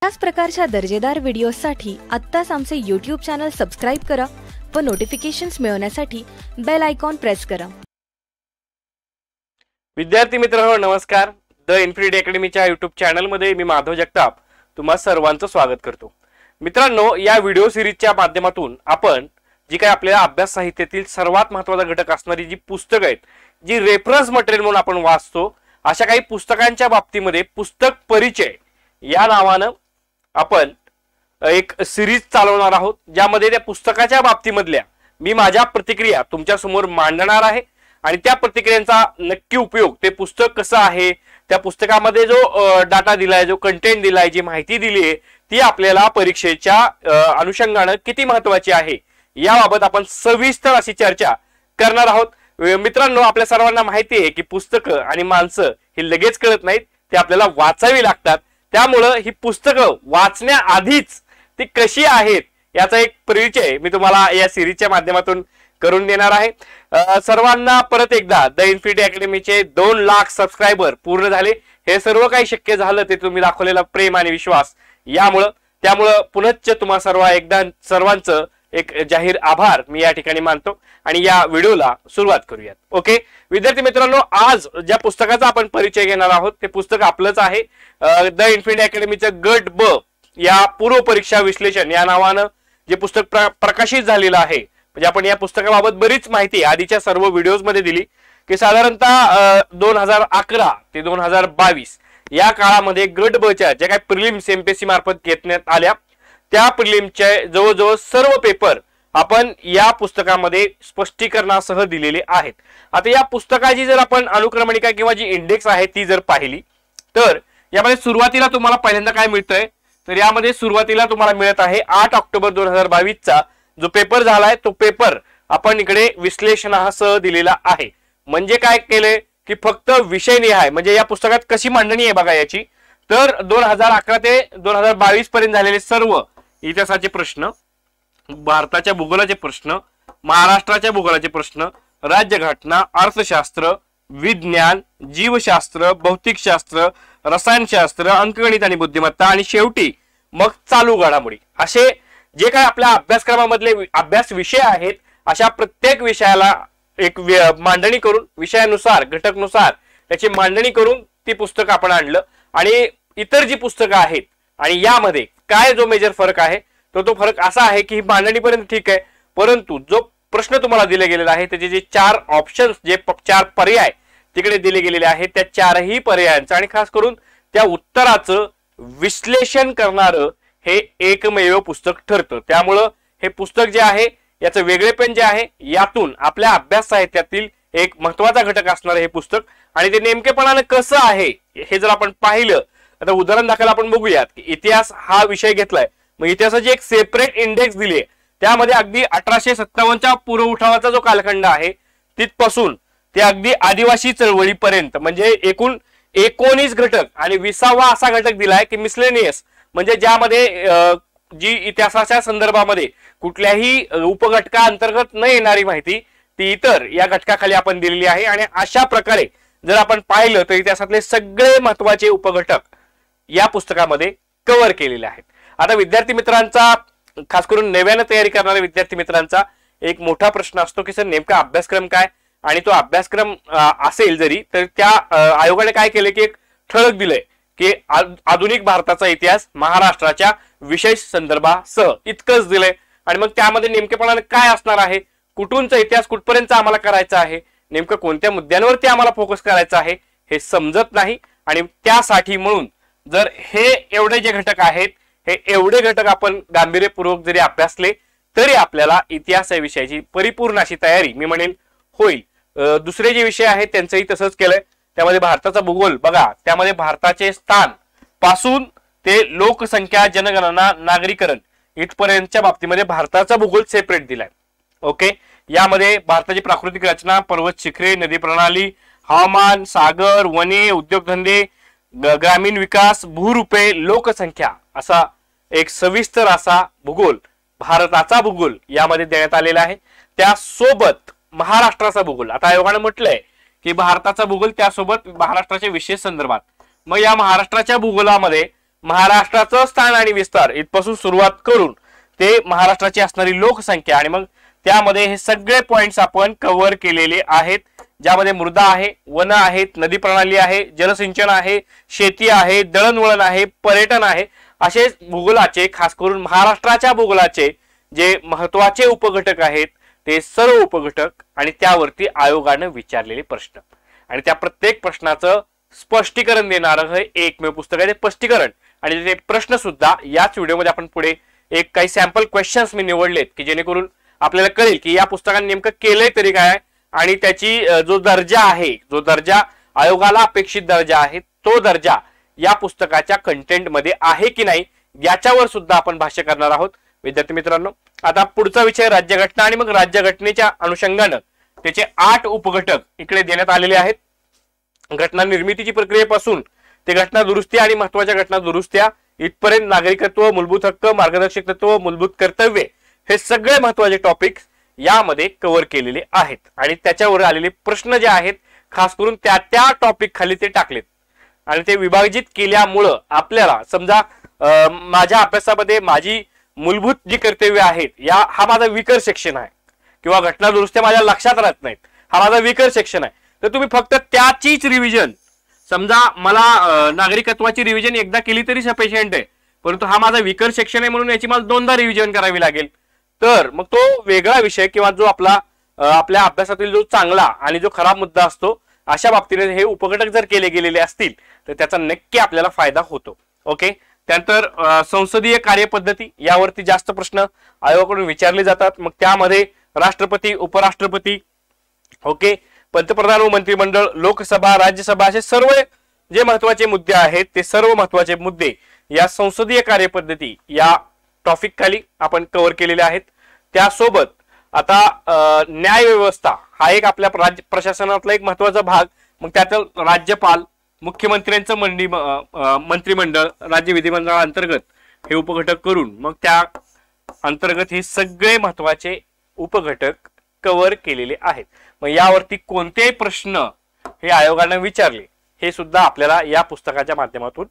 ह्याच प्रकारच्या दर्जेदार व्हिडिओसाठी आत्ताच आमचे YouTube चॅनल सबस्क्राइब करा व नोटिफिकेशन्स मिळवण्यासाठी बेल आयकॉन प्रेस करा। विद्यार्थी मित्रांनो नमस्कार। द इन्फिनिटी अकॅडमीच्या YouTube चॅनल मध्ये मी माधव जगताप तुम्हा सर्वांचं स्वागत करतो। मित्रांनो, या व्हिडिओ सिरीजच्या माध्यमातून आपण जी काही आपल्या अभ्यास साहित्यातील सर्वात महत्त्वाचा घटक असणारी जी पुस्तकं आहेत, जी रेफरन्स मटेरियल म्हणून आपण वाचतो, अशा काही पुस्तकांच्या बाबतीमध्ये पुस्तक परिचय या नावानं आपण एक सिरीज चालवणार आहोत, ज्यामध्ये त्या पुस्तकाच्या बाबतीमधल्या मी माझ्या प्रतिक्रिया तुमच्या समोर मांडणार आहे आणि त्या प्रतिक्रियांचा नक्की उपयोग, ते पुस्तक कसं आहे, त्या पुस्तकामध्ये जो डाटा दिलाय, जो कंटेंट दिलाय, जी माहिती दिली आहे ती आपल्याला परीक्षेच्या अनुषंगाने किती महत्त्वाची आहे याबाबत आपण सविस्तर अशी चर्चा करणार आहोत। मित्रांनो, आपल्या सर्वांना माहिती आहे की पुस्तकं आणि माणसं हे लगेच कळत नाहीत, ते आपल्याला वाचावी लागतात। त्यामुळे ही पुस्तकं वाचण्याआधीच ती कशी आहेत याचा एक परिचय मी तुम्हाला या सिरीजच्या माध्यमातून करून देणार आहे। सर्वांना परत एकदा द इन्फिनिटी अकॅडमीचे 2 लाख सबस्क्रायबर पूर्ण झाले। हे सर्व काही शक्य झालं ते तुम्ही दाखवलेला प्रेम आणि विश्वास त्यामुळे पुनश्च तुम्हा सर्वांचं एक जाहीर आभार मी या ठिकाणी मानतो आणि या व्हिडिओला सुरुवात करूयात। ओके विद्यार्थी मित्रांनो, आज ज्या पुस्तकाचा आपण परिचय घेणार आहोत ते पुस्तक आपलंच आहे। द इन्फिनिटी अकॅडमीचं गट ब या पूर्व परीक्षा विश्लेषण या नावानं जे पुस्तक प्रकाशित झालेलं आहे, म्हणजे आपण या पुस्तकाबाबत बरीच माहिती आधीच्या सर्व व्हिडिओज मध्ये दिली की साधारणतः 2011 ते 2022 या काळामध्ये गट ब च्या ज्या काही प्रिलिम्स एमपीएससी मार्फत घेण्यात आल्या त्या प्रिलिमचे जवळजवळ सर्व पेपर आपण या पुस्तकामध्ये स्पष्टीकरणासह दिलेले आहेत। आता या पुस्तकाची जर आपण अनुक्रमणिका किंवा जी इंडेक्स आहे ती जर पाहिली तर यामध्ये सुरुवातीला तुम्हाला पहिल्यांदा काय मिळतंय, तर यामध्ये सुरुवातीला तुम्हाला मिळत आहे 8 ऑक्टोबर 2022 चा जो पेपर झालाय तो पेपर आपण इकडे विश्लेषणासह दिलेला आहे। म्हणजे काय केले की फक्त विषय निहाय, म्हणजे या पुस्तकात कशी मांडणी आहे बघा याची, तर 2011 ते 2022 पर्यंत झालेले सर्व इतिहासाचे प्रश्न, भारताच्या भूगोलाचे प्रश्न, महाराष्ट्राच्या भूगोलाचे प्रश्न, राज्यघटना, अर्थशास्त्र, विज्ञान, जीवशास्त्र, भौतिकशास्त्र, रसायनशास्त्र, अंकगणित आणि बुद्धिमत्ता आणि शेवटी मग चालू घडामोडी, असे जे काही आपल्या अभ्यासक्रमामधले अभ्यास विषय आहेत अशा प्रत्येक विषयाला एक मांडणी करून विषयानुसार घटकनुसार त्याची मांडणी करून ती पुस्तक आपण आणलं। आणि इतर जी पुस्तकं आहेत आणि यामध्ये काय जो मेजर फरक आहे तो फरक असा आहे की ही मांडणीपर्यंत ठीक आहे, परंतु जो प्रश्न तुम्हाला दिले गेलेला आहे त्याचे जे 4 ऑप्शन्स, जे 4 पर्याय तिकडे दिले गेलेले आहेत, त्या 4ही पर्यायांचं आणि खास करून त्या उत्तराचं विश्लेषण करणारं हे एकमेव पुस्तक ठरतं। त्यामुळं हे पुस्तक जे आहे याचं वेगळेपण जे आहे, यातून आपल्या अभ्यास साहित्यातील एक महत्त्वाचा घटक असणार हे पुस्तक आणि ते नेमकेपणाने कसं आहे हे जर आपण पाहिलं, आता उदाहरण दाखल आपण बघूयात की इतिहास हा विषय घेतलाय, मग इतिहासाची एक सेपरेट इंडेक्स दिली आहे, त्यामध्ये अगदी 1857च्या पूर्व उठावाचा जो कालखंड आहे तिथपासून ते अगदी आदिवासी चळवळीपर्यंत म्हणजे एकूण 19 घटक आणि 20वा असा घटक दिलाय की मिसलेनियस, म्हणजे ज्यामध्ये जी इतिहासाच्या संदर्भामध्ये कुठल्याही उपघटका अंतर्गत न येणारी माहिती ती इतर या घटकाखाली आपण दिलेली आहे। आणि अशा प्रकारे जर आपण पाहिलं तर इतिहासातले सगळे महत्त्वाचे उपघटक या पुस्तकामध्ये कव्हर केलेले आहेत। आता विद्यार्थी मित्रांचा, खास करून नव्याने तयारी करणाऱ्या विद्यार्थी मित्रांचा एक मोठा प्रश्न असतो की सर नेमका अभ्यासक्रम काय, आणि तो अभ्यासक्रम असेल जरी तर त्या आयोगाने काय केले की एक ठळक दिलंय की आधुनिक भारताचा इतिहास महाराष्ट्राच्या विशेष संदर्भासह इतकंच दिलंय। आणि मग त्यामध्ये नेमकेपणाने काय असणार आहे, कुठूनचा इतिहास कुठपर्यंत आम्हाला करायचा आहे, नेमकं कोणत्या मुद्द्यांवरती आम्हाला फोकस करायचा आहे हे समजत नाही। आणि त्यासाठी म्हणून जर हे एवढे जे घटक आहेत, हे एवढे घटक आपण गांभीर्यपूर्वक जरी अभ्यासले तरी आपल्याला इतिहास या विषयाची परिपूर्ण अशी तयारी मी म्हणेन होईल। दुसरे जे विषय आहेत त्यांचंही तसंच केलंय, त्यामध्ये भारताचा भूगोल बघा, त्यामध्ये भारताचे स्थान पासून ते लोकसंख्या, जनगणना, नागरीकरण इथपर्यंतच्या बाबतीमध्ये भारताचा भूगोल सेपरेट दिलाय। ओके, यामध्ये भारताची प्राकृतिक रचना, पर्वत शिखरे, नदी प्रणाली, हवामान, सागर, वने, उद्योगधंदे, ग्रामीण विकास, भूरूपे, लोकसंख्या असा एक सविस्तर असा भूगोल, भारताचा भूगोल यामध्ये देण्यात आलेला आहे। त्यासोबत महाराष्ट्राचा भूगोल, आता आयोगाने म्हटलंय की भारताचा भूगोल त्यासोबत महाराष्ट्राच्या विशेष संदर्भात, मग या महाराष्ट्राच्या भूगोलामध्ये महाराष्ट्राचं स्थान आणि विस्तार इथपासून सुरुवात करून ते महाराष्ट्राची असणारी लोकसंख्या आणि मग त्यामध्ये हे सगळे पॉइंट्स आपण कव्हर केलेले आहेत, ज्यामध्ये मृदा आहे, वन आहेत, नदी प्रणाली आहे, जलसिंचन आहे, शेती आहे, दळणवळण आहे, पर्यटन आहे, असे भूगोलाचे खास करून महाराष्ट्राच्या भूगोलाचे जे महत्वाचे उपघटक आहेत ते सर्व उपघटक आणि त्यावरती आयोगाने विचारलेले प्रश्न आणि त्या प्रत्येक प्रश्नाचं स्पष्टीकरण देणारं हे एकमेव पुस्तक आहे. ते स्पष्टीकरण आणि ते प्रश्न सुद्धा याच व्हिडिओमध्ये आपण पुढे एक काही सॅम्पल क्वेश्चन्स मी निवडलेत की जेणेकरून आपल्याला कळेल की या पुस्तकाने नेमकं केलंय तरी काय आणि त्याची जो दर्जा आहे, जो दर्जा आयोगाला अपेक्षित दर्जा आहे, तो दर्जा या पुस्तकाच्या कंटेंट मध्ये आहे की नाही याच्यावर सुद्धा आपण भाष्य करणार आहोत. विद्यार्थी मित्रांनो, आता पुढचा विषय राज्यघटना आणि मग राज्यघटनेच्या अनुषंगानं त्याचे 8 उपघटक इकडे देण्यात आलेले आहेत. घटना निर्मितीची प्रक्रियेपासून ते घटना दुरुस्ती आणि महत्वाच्या घटना दुरुस्त्या इथपर्यंत नागरिकत्व, मूलभूत हक्क, मार्गदर्शक तत्व, मूलभूत कर्तव्ये हे सगळे महत्वाचे टॉपिक्स यामध्ये कव्हर केलेले आहेत आणि त्याच्यावर आलेले प्रश्न जे आहेत खास करून त्या टॉपिक खाली ते टाकलेत आणि ते विभाजित केल्यामुळं आपल्याला समजा माझ्या अभ्यासामध्ये माझी मूलभूत जी कर्तव्य आहेत हा माझा विकर सेक्शन आहे किंवा घटना दुरुस्त्या माझ्या लक्षात राहत नाहीत, हा माझा विकर सेक्शन आहे, तर तुम्ही फक्त त्याचीच रिव्हिजन समजा मला नागरिकत्वाची रिव्हिजन एकदा केली तरी सफिशियंट आहे, परंतु हा माझा विकर सेक्शन आहे म्हणून याची मला 2दा रिव्हिजन करावी लागेल. तर मग तो वेगळा विषय किंवा जो आपल्या अभ्यासातील जो चांगला आणि जो खराब मुद्दा असतो अशा बाबतीने हे उपघटक जर केले गेलेले असतील तर त्याचा नक्की आपल्याला फायदा होतो. ओके. त्यानंतर संसदीय कार्यपद्धती यावरती जास्त प्रश्न आयोगाकडून विचारले जातात. मग त्यामध्ये राष्ट्रपती, उपराष्ट्रपती, ओके, पंतप्रधान व मंत्रिमंडळ, लोकसभा, राज्यसभा असे सर्व जे महत्वाचे मुद्दे आहेत ते सर्व महत्वाचे मुद्दे या संसदीय कार्यपद्धती या टॉपिक खाली आपण कव्हर केलेले आहेत. त्यासोबत आता न्याय व्यवस्था हा एक आपल्या राज्य प्रशासनातला एक महत्वाचा भाग. मग त्यातील राज्यपाल, मुख्यमंत्र्यांचं मंत्रिमंडळ, राज्य विधिमंडळाअंतर्गत हे उपघटक करून मग त्या अंतर्गत हे सगळे महत्वाचे उपघटक कव्हर केलेले आहेत. मग यावरती कोणतेही प्रश्न हे आयोगाने विचारले हे सुद्धा आपल्याला या पुस्तकाच्या माध्यमातून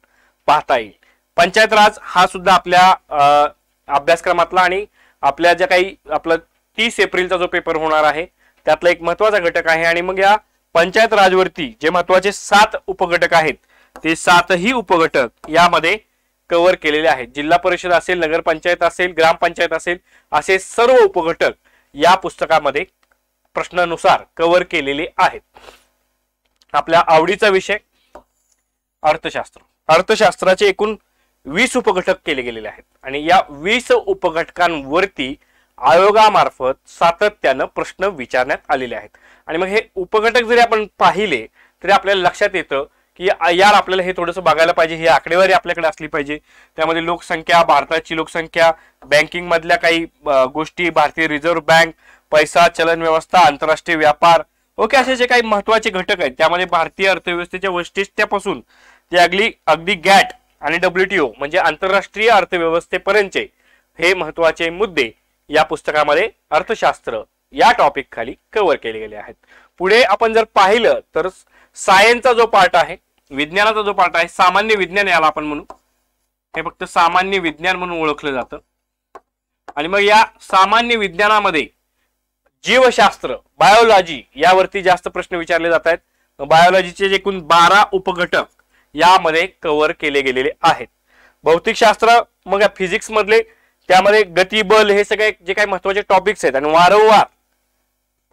पाहता येईल. पंचायत राज हा सुद्धा आपल्या अभ्यासक्रमातला आणि आपल्या ज्या काही आपला 30 एप्रिलचा जो पेपर होणार आहे त्यातला एक महत्वाचा घटक आहे आणि मग या पंचायत राजवरती जे महत्वाचे 7 उपघटक आहेत ते 7ही उपघटक यामध्ये कव्हर केलेले आहेत. जिल्हा परिषद असेल, नगरपंचायत असेल, ग्रामपंचायत असेल असे सर्व उपघटक या पुस्तकामध्ये प्रश्नानुसार कव्हर केलेले आहेत. आपल्या आवडीचा विषय अर्थशास्त्र. अर्थशास्त्राचे एकूण 20 उपघटक केले गेलेले आहेत आणि या 20 उपघटकांवरती आयोगामार्फत सातत्यानं प्रश्न विचारण्यात आलेले आहेत. आणि मग हे उपघटक जरी आपण पाहिले तरी आपल्याला लक्षात येतं की यार आपल्याला हे थोडंसं बघायला पाहिजे, ही आकडेवारी आपल्याकडे असली पाहिजे. त्यामध्ये लोकसंख्या, भारताची लोकसंख्या, बँकिंग मधल्या काही गोष्टी, भारतीय रिझर्व्ह बँक, पैसा, चलन व्यवस्था, आंतरराष्ट्रीय व्यापार, ओके, असे जे काही महत्वाचे घटक आहेत त्यामध्ये भारतीय अर्थव्यवस्थेच्या वैशिष्ट्यापासून ते अगदी गॅट आणि WTO म्हणजे आंतरराष्ट्रीय अर्थव्यवस्थेपर्यंतचे हे महत्वाचे मुद्दे या पुस्तकामध्ये अर्थशास्त्र या टॉपिक खाली कव्हर केले गेले आहेत. पुढे आपण जर पाहिलं तर सायन्सचा जो पार्ट आहे, विज्ञानाचा जो पार्ट आहे, सामान्य विज्ञान याला आपण म्हणू, हे फक्त सामान्य विज्ञान म्हणून ओळखलं जातं. आणि मग या सामान्य विज्ञानामध्ये जीवशास्त्र, बायोलॉजी यावरती जास्त प्रश्न विचारले जात आहेत. बायोलॉजीचे एकूण 12 उपघटक यामध्ये कव्हर केले गेलेले आहेत. भौतिकशास्त्र, मग फिजिक्स मधले त्यामध्ये गती, बल हे सगळे जे काही महत्वाचे टॉपिक्स आहेत आणि वारंवार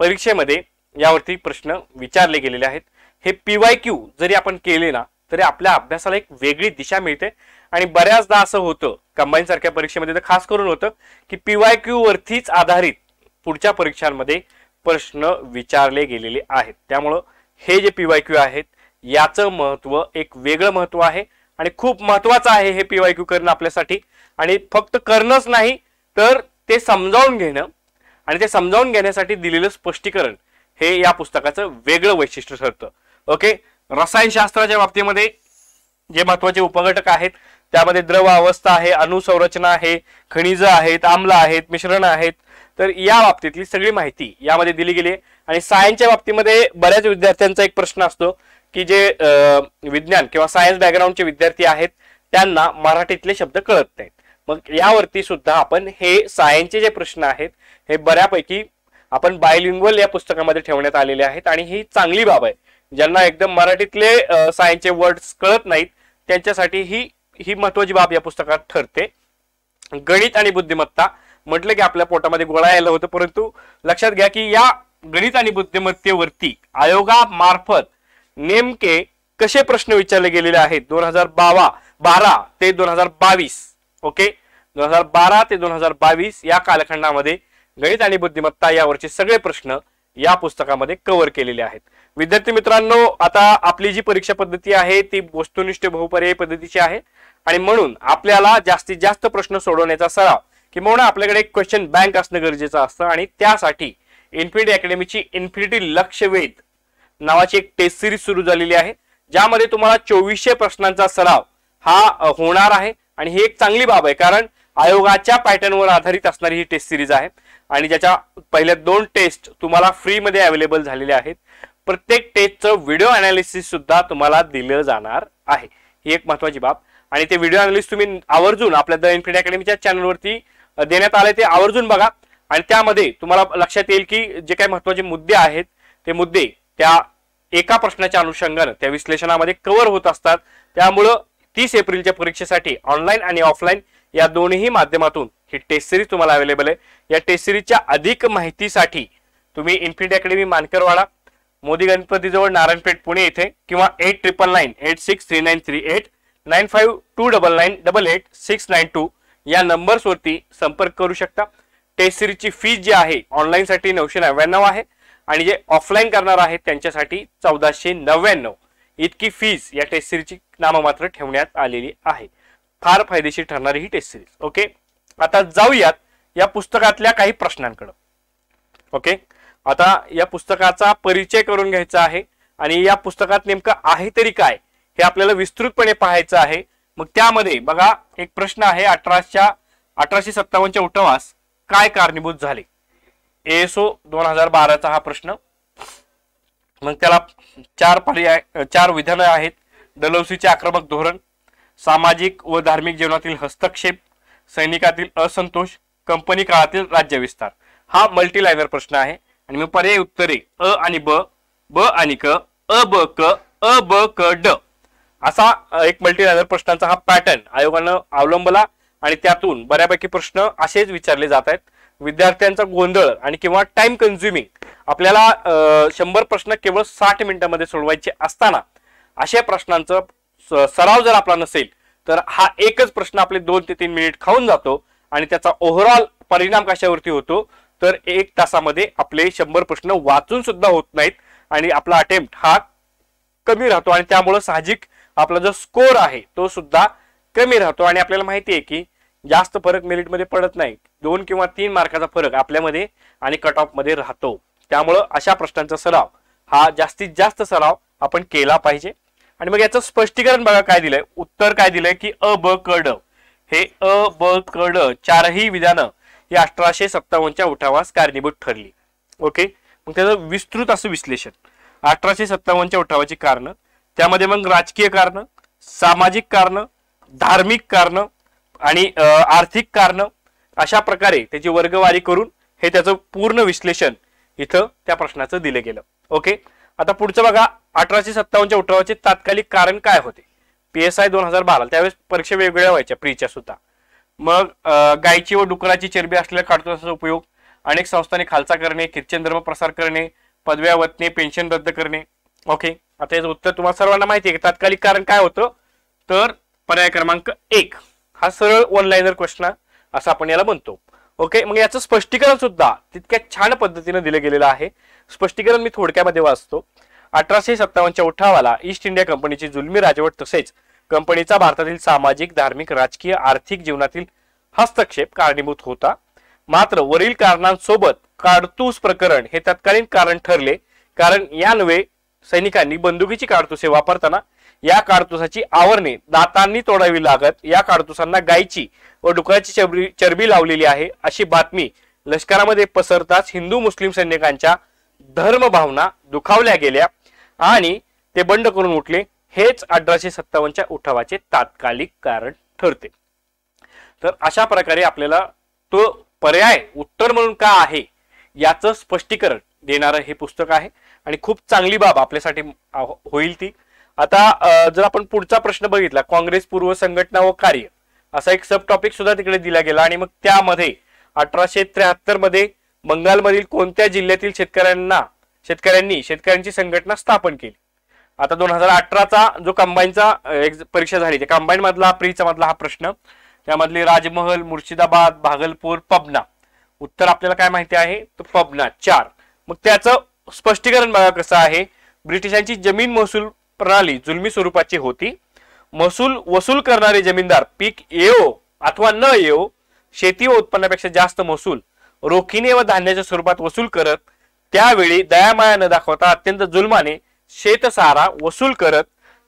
परीक्षेमध्ये यावरती प्रश्न विचारले गेलेले आहेत. हे PYQ जरी आपण केले ना तरी आपल्या अभ्यासाला एक वेगळी दिशा मिळते आणि बऱ्याचदा असं होतं कंबाईन सारख्या परीक्षेमध्ये तर खास करून होतं की PYQ वरतीच आधारित पुढच्या परीक्षांमध्ये प्रश्न विचारले गेलेले आहेत. त्यामुळं हे जे PYQ आहेत याचं महत्व एक वेगळं महत्व आहे आणि खूप महत्वाचं आहे हे PYQ करणं आपल्यासाठी. आणि फक्त करणंच नाही तर ते समजावून घेणं आणि ते समजावून घेण्यासाठी दिलेलं स्पष्टीकरण हे या पुस्तकाचं वेगळं वैशिष्ट्य ठरतं. ओके. रसायनशास्त्राच्या बाबतीमध्ये जे महत्वाचे उपघटक आहेत त्यामध्ये द्रव अवस्था आहे, अणुसंरचना आहे, खनिज आहेत, आम्ल आहेत, मिश्रण आहेत, तर या बाबतीतली सगळी माहिती यामध्ये दिली गेली आहे. आणि सायन्सच्या बाबतीमध्ये बऱ्याच विद्यार्थ्यांचा एक प्रश्न असतो की जे विज्ञान किंवा सायन्स बॅकग्राऊंडचे विद्यार्थी आहेत त्यांना मराठीतले शब्द कळत नाहीत. मग यावरती सुद्धा आपण हे सायन्सचे जे प्रश्न आहेत हे बऱ्यापैकी आपण बायलिंग्वल या पुस्तकामध्ये ठेवण्यात आलेले आहेत आणि ही चांगली बाब आहे. ज्यांना एकदम मराठीतले सायन्सचे वर्ड्स कळत नाहीत त्यांच्यासाठी ही महत्वाची बाब या पुस्तकात ठरते. गणित आणि बुद्धिमत्ता म्हटलं की आपल्या पोटामध्ये गोळा यायला होतं, परंतु लक्षात घ्या की या गणित आणि बुद्धिमत्तेवरती आयोगामार्फत नेमके कसे प्रश्न विचारले गेलेले आहेत 2012 ते 2022. ओके, 2012 ते 2022 या कालखंडामध्ये गणित आणि बुद्धिमत्ता यावरचे सगळे प्रश्न या पुस्तकामध्ये कव्हर केलेले आहेत. विद्यार्थी मित्रांनो, आता आपली जी परीक्षा पद्धती आहे ती वस्तुनिष्ठ बहुपर्यायी पद्धतीची आहे आणि म्हणून आपल्याला जास्तीत जास्त प्रश्न सोडवण्याचा सराव किंवा आपल्याकडे एक क्वेश्चन बँक असणं गरजेचं असतं आणि त्यासाठी इन्फिनिटी अकॅडमीची इन्फिनिटी लक्षवेध नावाची एक टेस्ट सिरीज सुरू झालेली आहे, ज्यामध्ये तुम्हाला 2400 प्रश्नांचा सराव हा होणार आहे. आणि ही एक चांगली बाब आहे कारण आयोगाच्या पॅटर्नवर आधारित असणारी ही टेस्ट सिरीज आहे आणि ज्याच्या पहिल्या 2 टेस्ट तुम्हाला फ्री मध्ये अवेलेबल झालेल्या आहेत. प्रत्येक टेस्टचं व्हिडिओ अनालिसिस सुद्धा तुम्हाला दिलं जाणार आहे. ही एक महत्वाची बाब आणि ते व्हिडिओ अनालिसिस तुम्ही आवर्जून आपल्या द इन्फिनिटी अकॅडमीच्या चॅनलवरती देण्यात आले ते आवर्जून बघा आणि त्यामध्ये तुम्हाला लक्षात येईल की जे काही महत्वाचे मुद्दे आहेत ते मुद्दे त्या एका प्रश्नाच्या अनुषंगाने त्या विश्लेषणामध्ये कव्हर होत असतात. त्यामुळं 30 एप्रिलच्या परीक्षेसाठी ऑनलाईन आणि ऑफलाईन या दोन्ही माध्यमातून ही टेस्ट सिरीज तुम्हाला अवेलेबल आहे. या टेस्ट सिरीजच्या अधिक माहितीसाठी तुम्ही इन्फिनिटी अकॅडमी मानकरवाडा, मोदी गणपतीजवळ नारायणपेठ पुणे येथे किंवा 8999863938 9529988692 या नंबर्सवरती संपर्क करू शकता. टेस्ट सिरीजची फीस जी आहे ऑनलाईन साठी 999 आहे आणि जे ऑफलाईन करणार आहेत त्यांच्यासाठी 1499 इतकी फीस या टेस्ट सिरीजची नाममात्र ठेवण्यात आलेली आहे. फार फायदेशीर ठरणारी ही टेस्ट सिरीज. ओके, आता जाऊयात या पुस्तकातल्या काही प्रश्नांकडे. ओके, आता या पुस्तकाचा परिचय करून घ्यायचा आहे आणि या पुस्तकात नेमकं आहे तरी काय हे आपल्याला विस्तृतपणे पाहायचं आहे. मग त्यामध्ये बघा एक प्रश्न आहे 1857च्या उठावास काय कारणीभूत झाले. ASO 2012चा हा प्रश्न. मग त्याला 4 विधानं आहेत. डलहौसीचे आक्रमक धोरण, सामाजिक व धार्मिक जीवनातील हस्तक्षेप, सैनिकातील असंतोष, कंपनी काळातील राज्यविस्तार. हा मल्टीलायनर प्रश्न आहे आणि मग पर्याय उत्तरे अ आणि ब, ब आणि क, अ ब क, अ ब क ड असा एक मल्टीलायनर प्रश्नांचा हा पॅटर्न आयोगानं अवलंबला आणि त्यातून बऱ्यापैकी प्रश्न असेच विचारले जात आहेत. विद्यार्थ्यांचा गोंधळ आणि किंवा टाइम कन्झ्युमिंग आपल्याला 100 प्रश्न केवळ 60 मिनिटांमध्ये सोडवायचे असताना अशा प्रश्नांचा सराव जर आपला नसेल तर हा एकच प्रश्न आपले 2 ते 3 मिनिट खाऊन जातो आणि त्याचा ओव्हरऑल परिणाम कशावरती होतो तर 1 तासामध्ये आपले 100 प्रश्न वाचून सुद्धा होत नाहीत आणि आपला अटेम्प्ट हा कमी राहतो आणि त्यामुळे साहजिक आपला जो स्कोर आहे तो सुद्धा कमी राहतो आणि आपल्याला माहिती आहे की जास्त फरक मेरिट मध्ये पडत नाही. 2 किंवा 3 मार्काचा फरक आपल्यामध्ये आणि कट ऑफ मध्ये राहतो. त्यामुळे अशा प्रश्नांचा सराव हा जास्तीत जास्त सराव आपण केला पाहिजे. आणि मग याचं स्पष्टीकरण बघा काय दिलंय. उत्तर काय दिलंय की अ ब क ड. हे अ ब क ड 4ही विधानं ही 1857च्या उठावास कारणीभूत ठरली. ओके, मग त्याचं विस्तृत असं विश्लेषण 1857च्या उठावाची कारण, त्यामध्ये मग राजकीय कारण, सामाजिक कारण, धार्मिक कारण आणि आर्थिक कारण अशा प्रकारे त्याची वर्गवारी करून हे त्याचं पूर्ण विश्लेषण इथं त्या प्रश्नाचं दिलं गेलं. ओके, आता पुढचं बघा 1857च्या उठावाचे तात्कालिक कारण काय होते. PSI 2012 त्यावेळेस परीक्षा वेगवेगळ्या व्हायच्या प्रीच्या सुद्धा. मग गायची व डुकराची चरबी असलेल्या काडतुसाचा उपयोग, अनेक संस्थांनी खालसा करणे, ख्रिश्चन धर्म प्रसार करणे, पदव्या वतने, पेन्शन रद्द करणे. ओके, आता याचं उत्तर तुम्हाला सर्वांना माहिती आहे की तात्कालिक कारण काय होतं तर पर्याय क्रमांक 1 हा सरळ वन लाइनर क्वेश्चन असं आपण याला म्हणतो. ओके, मग याचं स्पष्टीकरण सुद्धा तितक्या छान पद्धतीने दिलं गेलेलं आहे. स्पष्टीकरण मी थोडक्यामध्ये वाचतो. 1857च्या उठावाला ईस्ट इंडिया कंपनीची जुलमी राजवट तसेच कंपनीचा भारतातील सामाजिक, धार्मिक, राजकीय, आर्थिक जीवनातील हस्तक्षेप कारणीभूत होता. मात्र वरील कारणांसोबत काडतूस प्रकरण हे तत्कालीन कारण ठरले, कारण यान्वये सैनिकांनी बंदुकीची काडतुसे वापरताना या काडतुसाची आवरणे दातांनी तोडावी लागत, या काडतुसांना गायची व डुकराची चरबी लावलेली आहे अशी बातमी लष्करामध्ये पसरताच हिंदू मुस्लिम सैनिकांच्या धर्मभावना दुखावल्या गेल्या आणि ते बंड करून उठले. हेच 1857च्या उठावाचे तात्कालिक कारण ठरते. तर अशा प्रकारे आपल्याला तो पर्याय उत्तर म्हणून का आहे याचं स्पष्टीकरण देणारं हे पुस्तक आहे आणि खूप चांगली बाब आपल्यासाठी होईल ती. आता जर आपण पुढचा प्रश्न बघितला, काँग्रेस पूर्व संघटना व कार्य असा एक सब टॉपिक सुद्धा तिकडे दिला गेला आणि मग त्यामध्ये 1873 मध्ये बंगालमधील कोणत्या जिल्ह्यातील शेतकऱ्यांनी शेतकऱ्यांची संघटना स्थापन केली. आता 2018चा जो कंबाईनचा परीक्षा झाली त्या कंबाईन मधला प्रीचा मधला हा प्रश्न, त्यामधले राजमहल, मुर्शिदाबाद, भागलपूर, पबना. उत्तर आपल्याला काय माहिती आहे, तो पबना 4. मग त्याचं स्पष्टीकरण बघा कसं आहे. ब्रिटिशांची जमीन महसूल प्रणाली जुलमी स्वरूपाची होती. महसूल वसूल करणारे जमीनदार पीक येवो अथवा न येवो शेती व उत्पन्नापेक्षा जास्त महसूल रोखीने व धान्याच्या स्वरूपात वसूल करत, त्यावेळी दयामाया न दाखवता अत्यंत जुलमाने शेतसारा वसूल करत.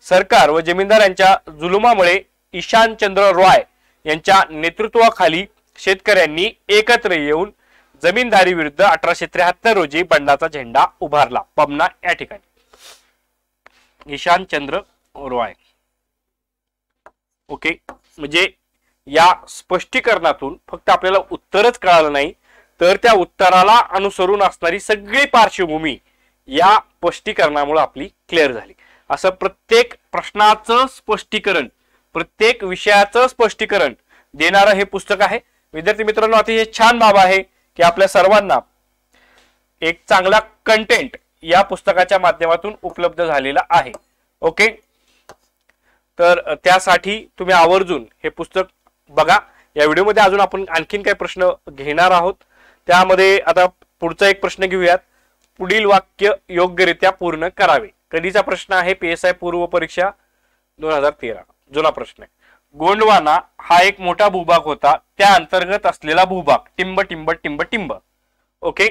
सरकार व जमीनदारांच्या जुलुमामुळे ईशानचंद्र रॉय यांच्या नेतृत्वाखाली शेतकऱ्यांनी एकत्र येऊन जमीनदारी विरुद्ध 1873 रोजी बंडाचा झेंडा उभारला. पबना या ठिकाणी ईशानचंद्र रॉय. ओके, म्हणजे या स्पष्टीकरणातून फक्त आपल्याला उत्तरच कळालं नाही तर त्या उत्तराला अनुसरून असणारी सगळी पार्श्वभूमी या स्पष्टीकरणामुळे आपली क्लिअर झाली. असं प्रत्येक प्रश्नाचं स्पष्टीकरण, प्रत्येक विषयाचं स्पष्टीकरण देणारं हे पुस्तक आहे. विद्यार्थी मित्रांनो, अतिशय छान बाब आहे की आपल्या सर्वांना एक चांगला कंटेंट या पुस्तकाच्या माध्यमातून उपलब्ध झालेला आहे. ओके, तर त्यासाठी तुम्ही आवर्जून हे पुस्तक बघा. या व्हिडिओमध्ये अजून आपण आणखीन काही प्रश्न घेणार आहोत. त्यामध्ये आता पुढचा एक प्रश्न घेऊयात. पुढील वाक्य योग्यरित्या पूर्ण करावे. कधीचा प्रश्न आहे, PSI पूर्व परीक्षा 2013 जुना प्रश्न आहे. गोंडवाना हा एक मोठा भूभाग होता, त्या अंतर्गत असलेला भूभाग टिंब टिंब टिंब टिंब. ओके,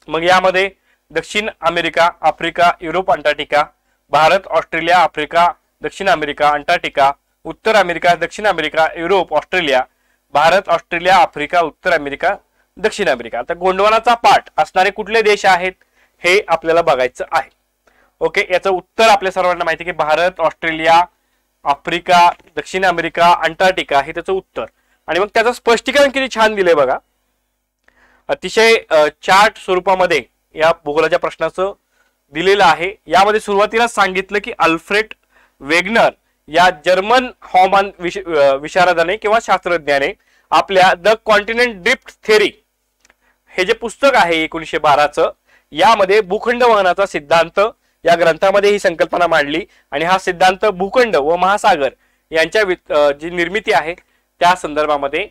मग यामध्ये दक्षिण America, Africa, Europe, Antarctica, Bharat, Australia, Africa, दक्षिण अमेरिका, अंटार्क्टिका, उत्तर अमेरिका, दक्षिण America, Europe, Australia, Bharat, Australia, Africa, उत्तर अमेरिका, दक्षिण अमेरिका. आता गोंडवानाचा पाठ असणारे कुठले देश आहेत हे आपल्याला बघायचं आहे. ओके, याचं उत्तर आपल्या सर्वांना माहिती की भारत, ऑस्ट्रेलिया, आफ्रिका, दक्षिण अमेरिका, अंटार्क्टिका हे त्याचं उत्तर. आणि मग त्याचं स्पष्टीकरण किती छान दिलंय बघा. अतिशय चार्ट स्वरूपामध्ये या भूगोलाच्या प्रश्नाचं दिलेलं आहे. यामध्ये सुरुवातीला सांगितलं की अल्फ्रेड वेगनर या जर्मन हवामान विशारदाने किंवा शास्त्रज्ञाने आपल्या द कॉन्टिनेंट ड्रिफ्ट थेरी हे जे पुस्तक आहे 1912चं, यामध्ये भूखंड वहनाचा सिद्धांत या ग्रंथामध्ये ही संकल्पना मांडली आणि हा सिद्धांत भूखंड व महासागर यांच्या जी निर्मिती आहे त्या संदर्भामध्ये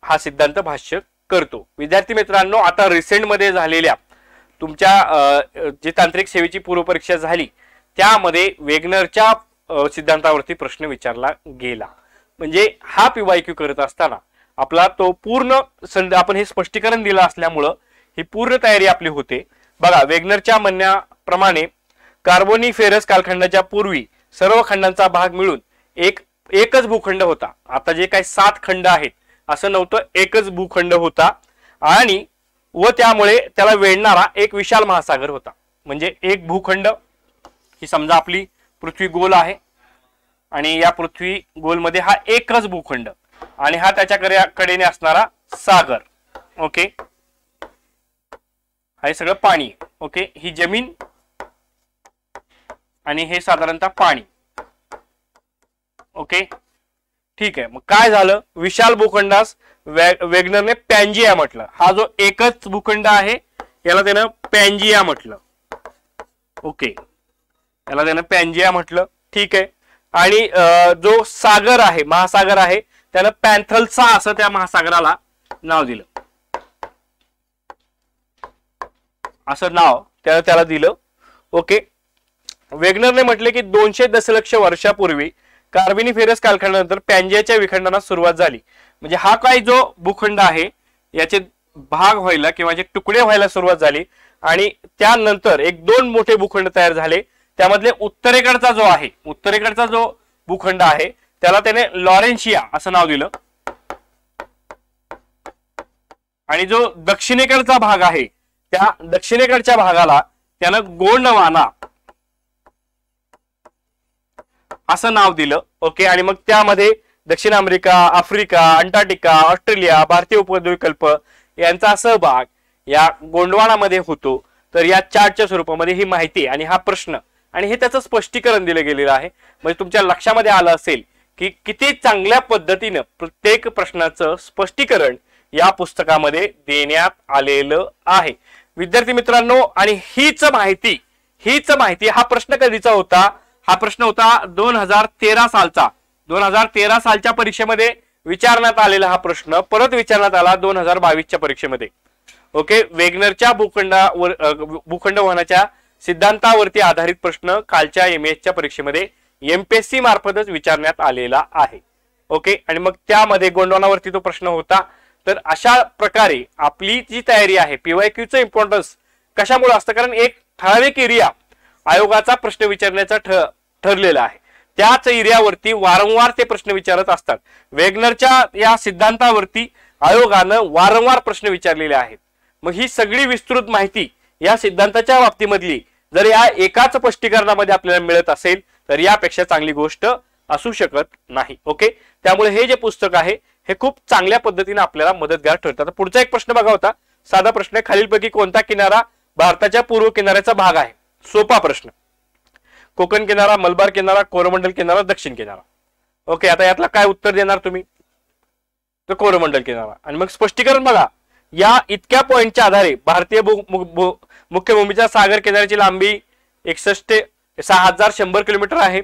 हा सिद्धांत भाष्य करतो. विद्यार्थी मित्रांनो, आता रिसेंट मध्ये झालेल्या तुमच्या जी तांत्रिक सेवेची पूर्वपरीक्षा झाली त्यामध्ये वेगनरच्या सिद्धांतावरती प्रश्न विचारला गेला. म्हणजे हा PYQ करत असताना आपला तो पूर्ण आपण हे स्पष्टीकरण दिलं असल्यामुळं ही पूर्ण तयारी आपली होते. बघा, वेगनरच्या म्हणण्याप्रमाणे कार्बोनिफेरस कालखंडाच्या पूर्वी सर्व खंडांचा भाग मिळून एकच भूखंड होता. आता जे काही 7 खंड आहेत असं नव्हतं, एकच भूखंड होता आणि व त्यामुळे त्याला वेढणारा एक विशाल महासागर होता. म्हणजे एक भूखंड, ही समजा आपली पृथ्वी गोल आहे आणि या पृथ्वी गोलमध्ये हा एकच भूखंड आणि हा त्याच्या कडेने असणारा सागर. ओके, हे सगळं पाणी. ओके, ही जमीन आणि हे साधारणतः पाणी. ओके, ठीक आहे. मग काय झालं, विशाल भूखंडास वेगनरने पॅन्जिया म्हटलं. हा जो एकच भूखंड आहे याला त्यानं पॅन्जिया म्हटलं. ओके, याला त्यानं पॅन्जिया म्हटलं. ठीक आहे. आणि जो सागर आहे, महासागर आहे, त्यानं पॅन्थलसा असं त्या महासागराला नाव दिलं. असं नाव त्याला दिलं. ओके, वेगनरने म्हटले की 200 दशलक्ष वर्षापूर्वी कार्बोनिफेरस कालखंडानंतर पॅन्जियाच्या विखंडनास सुरुवात झाली. म्हणजे हा काही जो भूखंड आहे याचे भाग व्हायला किंवा जे तुकडे व्हायला सुरुवात झाली आणि त्यानंतर 1-2 मोठे भूखंड तयार झाले. त्यामधले उत्तरेकडचा जो भूखंड आहे त्याला त्याने लॉरेन्शिया असं नाव दिलं आणि जो दक्षिणेकडचा भाग आहे त्या दक्षिणेकडच्या भागाला त्यानं गोंडवाना असं नाव दिलं. ओके, आणि मग त्यामध्ये दक्षिण अमेरिका, आफ्रिका, अंटार्क्टिका, ऑस्ट्रेलिया, भारतीय उपद्वीपकल्प यांचा सहभाग या गोंडवानामध्ये होतो. तर या चार्टच्या स्वरूपामध्ये ही माहिती आणि हा प्रश्न आणि हे त्याचं स्पष्टीकरण दिलं गेलेलं आहे. म्हणजे तुमच्या लक्षामध्ये आलं असेल की किती चांगल्या पद्धतीनं प्रत्येक प्रश्नाचं स्पष्टीकरण या पुस्तकामध्ये देण्यात आलेलं आहे. विद्यार्थी मित्रांनो, आणि हीच माहिती हा प्रश्न कधीचा होता? हा प्रश्न होता 2013 सालचा. 2013 सालच्या परीक्षेमध्ये विचारण्यात आलेला हा प्रश्न परत विचारण्यात आला 2022च्या परीक्षेमध्ये. ओके, वेगनरच्या भूखंड वहनाच्या सिद्धांतावरती आधारित प्रश्न कालच्या एमएसच्या परीक्षेमध्ये एमपीएससी मार्फतच विचारण्यात आलेला आहे. ओके, आणि मग त्यामध्ये गोंडवानावरती तो प्रश्न होता. तर अशा प्रकारे आपली जी तयारी आहे, पीवायक्यूचं इम्पॉर्टन्स कशामुळे असतं? कारण एक ठराविक एरिया आयोगाचा प्रश्न विचारण्याचा ठरलेला आहे. त्याच एरियावरती वारंवार ते प्रश्न विचारत असतात. वेगनरच्या या सिद्धांतावरती आयोगानं वारंवार प्रश्न विचारलेले आहेत. मग ही सगळी विस्तृत माहिती या सिद्धांताच्या बाबतीमधली जर या एकाच स्पष्टीकरणामध्ये आपल्याला मिळत असेल तर यापेक्षा चांगली गोष्ट असू शकत नाही. ओके, त्यामुळे हे जे पुस्तक आहे हे खूप चांगल्या पद्धतीने आपल्याला मदतगार ठरतात. पुढचा एक प्रश्न बघा होता, साधा प्रश्न आहे. खालीलपैकी कोणता किनारा भारताच्या पूर्व किनाऱ्याचा भाग आहे? सोपा प्रश्न. कोकण किनारा, मलबार किनारा, कोरोमंडल किनारा, दक्षिण किनारा. ओके, आता यातला काय उत्तर देणार तुम्ही? तर कोरोमंडल किनारा. आणि मग स्पष्टीकरण बघा, या इतक्या पॉइंटच्या आधारे भारतीय मुख्यभूमीच्या सागर किनाऱ्याची लांबी 6100 किलोमीटर आहे.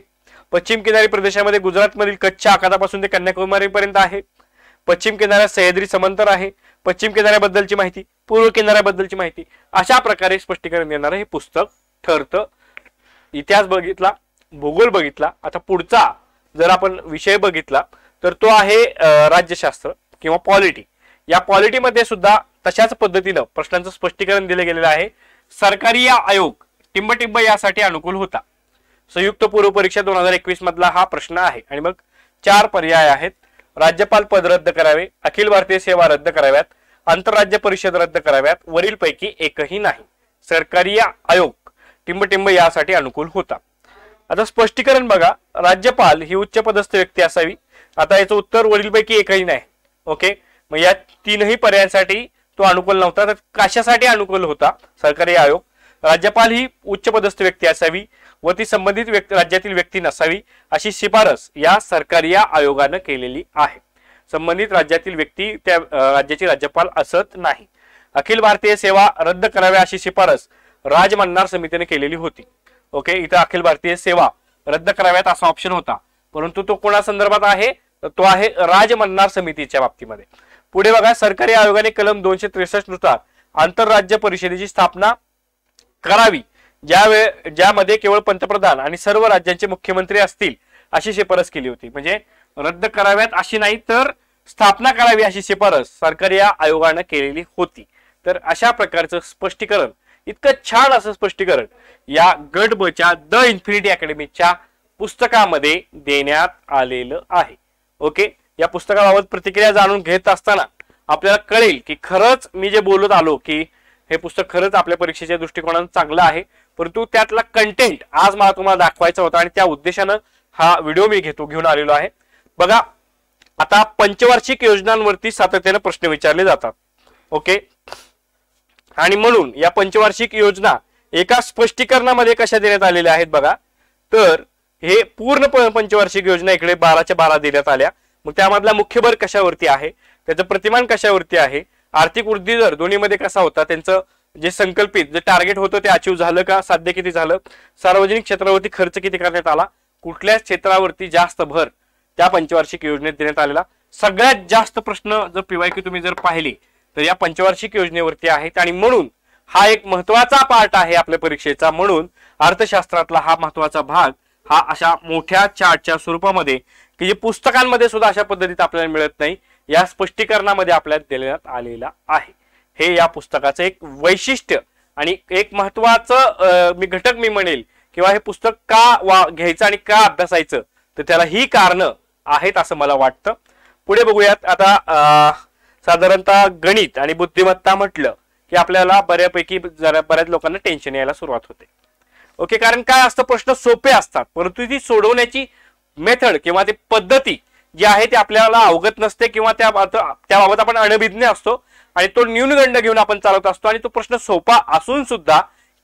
पश्चिम किनारी प्रदेशामध्ये गुजरातमधील कच्छच्या आखातापासून ते कन्याकुमारी पर्यंत आहे. पश्चिम किनाऱ्यात सह्याद्री समांतर आहे. पश्चिम किनाऱ्याबद्दलची माहिती, पूर्व किनाऱ्याबद्दलची माहिती, अशा प्रकारे स्पष्टीकरण देणारं हे पुस्तक ठरतं. इतिहास बघितला, भूगोल बघितला. आता पुढचा जर आपण विषय बघितला तर तो आहे राज्यशास्त्र किंवा पॉलिटी. या पॉलिटीमध्ये सुद्धा तशाच पद्धतीनं प्रश्नांचं स्पष्टीकरण दिलं गेलेलं आहे. सरकारी आयोग टिंबटिंब यासाठी अनुकूल होता. संयुक्त पूर्व परीक्षा 2021 मधला हा प्रश्न आहे. आणि मग 4 पर्याय आहेत. राज्यपाल पद रद्द करावे, अखिल भारतीय सेवा रद्द कराव्यात, आंतरराज्य परिषद रद्द कराव्यात, वरीलपैकी एकही नाही. सरकारी आयोग टिंबटिंब यासाठी अनुकूल होता. आता स्पष्टीकरण बघा, राज्यपाल ही उच्च पदस्थ व्यक्ती असावी. आता याचं उत्तर वरीलपैकी एकही नाही. ओके, मग या 3ही पर्यायांसाठी तो अनुकूल नव्हता. तर कशासाठी अनुकूल होता सरकारी आयोग? राज्यपाल ही उच्च पदस्थ व्यक्ती असावी व ती संबंधित राज्यातील व्यक्ती नसावी अशी शिफारस या सरकारी आयोगानं केलेली आहे. संबंधित राज्यातील व्यक्ती त्या राज्याची राज्यपाल असत नाही. अखिल भारतीय सेवा रद्द कराव्या अशी शिफारस राजमन्नार समितीने केलेली होती. ओके, इथं अखिल भारतीय सेवा रद्द कराव्यात असा ऑप्शन होता, परंतु तो कोणा संदर्भात आहे? तर तो आहे राजमन्नार समितीच्या बाबतीमध्ये. पुढे बघा, सरकारी आयोगाने कलम 263 नुसार आंतरराज्य परिषदेची स्थापना करावी ज्यामध्ये केवळ पंतप्रधान आणि सर्व राज्यांचे मुख्यमंत्री असतील अशी शिफारस केली होती. म्हणजे रद्द कराव्यात अशी नाही तर स्थापना करावी अशी शिफारस सरकारी आयोगाने केलेली होती. तर अशा प्रकारचं स्पष्टीकरण, इतकं छान असं स्पष्टीकरण या गट ब च्या द इन्फिनिटी अकॅडमीच्या पुस्तकामध्ये देण्यात आलेलं आहे. ओके, या पुस्तकाबाबत प्रतिक्रिया जाणून घेत असताना आपल्याला कळेल की खरंच मी जे बोलत आलो की हे पुस्तक खरंच आपल्या परीक्षेच्या दृष्टिकोनातून चांगलं आहे, परंतु त्यातला कंटेंट आज मला तुम्हाला दाखवायचा होता आणि त्या उद्देशानं हा व्हिडिओ मी घेऊन आलेलो आहे. बघा, आता पंचवार्षिक योजनांवरती सातत्याने प्रश्न विचारले जातात. ओके, आणि म्हणून या पंचवार्षिक योजना एका स्पष्टीकरणामध्ये कशा देण्यात आलेल्या आहेत बघा. तर हे पूर्ण पंचवार्षिक योजना इकडे 12च्या 12 देण्यात आल्या. मग त्यामधला मुख्य भर कशावरती आहे, त्याचं प्रतिमान कशावरती आहे, आर्थिक वृद्धी दर दोन्हीमध्ये कसा होता, त्यांचं जे संकल्पित जे टार्गेट होतं ते अचीव झालं का, साध्य किती झालं, सार्वजनिक क्षेत्रावरती खर्च किती करण्यात आला, कुठल्या क्षेत्रावरती जास्त भर त्या पंचवार्षिक योजनेत देण्यात आलेला. सगळ्यात जास्त प्रश्न जर पीवायक्यू तुम्ही जर पाहिले तर या पंचवार्षिक योजनेवरती आहेत. आणि म्हणून हा एक महत्वाचा पार्ट आहे आपल्या परीक्षेचा. म्हणून अर्थशास्त्रातला हा महत्वाचा भाग हा अशा मोठ्या चार्टच्या स्वरूपामध्ये की जे पुस्तकांमध्ये सुद्धा अशा पद्धतीत आपल्याला मिळत नाही, या स्पष्टीकरणामध्ये आपल्याला देण्यात आलेला आहे. हे या पुस्तकाचं एक वैशिष्ट्य आणि एक महत्वाचं घटक मी म्हणेल किंवा हे पुस्तक का घ्यायचं आणि का अभ्यासायचं, तर त्याला ही कारणं आहेत असं मला वाटतं. पुढे बघूयात. आता साधारणतः गणित आणि बुद्धिमत्ता म्हटलं की आपल्याला बऱ्यापैकी बऱ्याच लोकांना टेन्शन यायला सुरुवात होते. ओके, कारण काय असतं, प्रश्न सोपे असतात परंतु ती सोडवण्याची मेथड किंवा ते पद्धती जी आहे ते आपल्याला अवगत नसते किंवा त्याबाबत आपण अनभिज्ञ असतो आणि तो न्यूनगंड घेऊन आपण चालत असतो आणि तो प्रश्न सोपा असून सुद्धा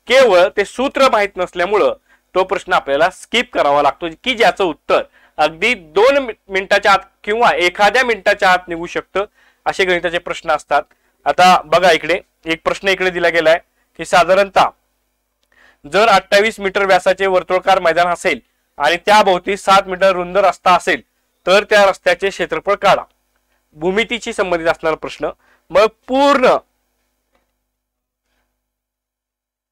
केवळ ते सूत्र माहित नसल्यामुळं तो प्रश्न आपल्याला स्किप करावा लागतो की ज्याचं उत्तर अगदी 2 मिनिटाच्या आत किंवा एखाद्या मिनिटाच्या आत निघू शकतं असे गणिताचे प्रश्न असतात। आता बघा इकडे एक प्रश्न इकडे दिला गेलाय की साधारणतः जर 28 मीटर व्यासाचे वर्तुळाकार मैदान असेल आणि त्याभोवती 7 मीटर रुंद रस्ता असेल तर त्या रस्त्याचे क्षेत्रफळ काढा। भूमितीशी संबंधित असणारा प्रश्न। मग पूर्ण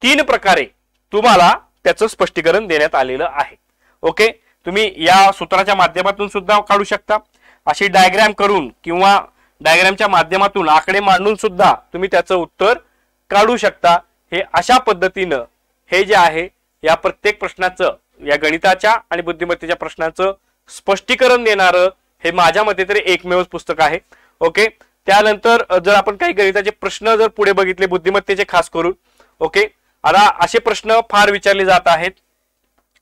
3 प्रकारे तुम्हाला त्याचं स्पष्टीकरण देण्यात आलेलं आहे। ओके, तुम्ही या सूत्राच्या माध्यमातून सुद्धा काढू शकता, अशी डायग्राम करून किंवा डायग्रामच्या माध्यमातून आकडे मांडून सुद्धा तुम्ही त्याचं उत्तर काढू शकता। हे अशा पद्धतीनं हे जे आहे या प्रत्येक प्रश्नाचं या गणिताच्या आणि बुद्धिमत्तेच्या प्रश्नाचं स्पष्टीकरण देणारं हे माझ्या मते तरी एकमेव पुस्तक आहे। ओके, त्यानंतर जर आपण काही गणिताचे प्रश्न जर पुढे बघितले बुद्धिमत्तेचे खास करून, ओके, आता असे प्रश्न फार विचारले जात आहेत।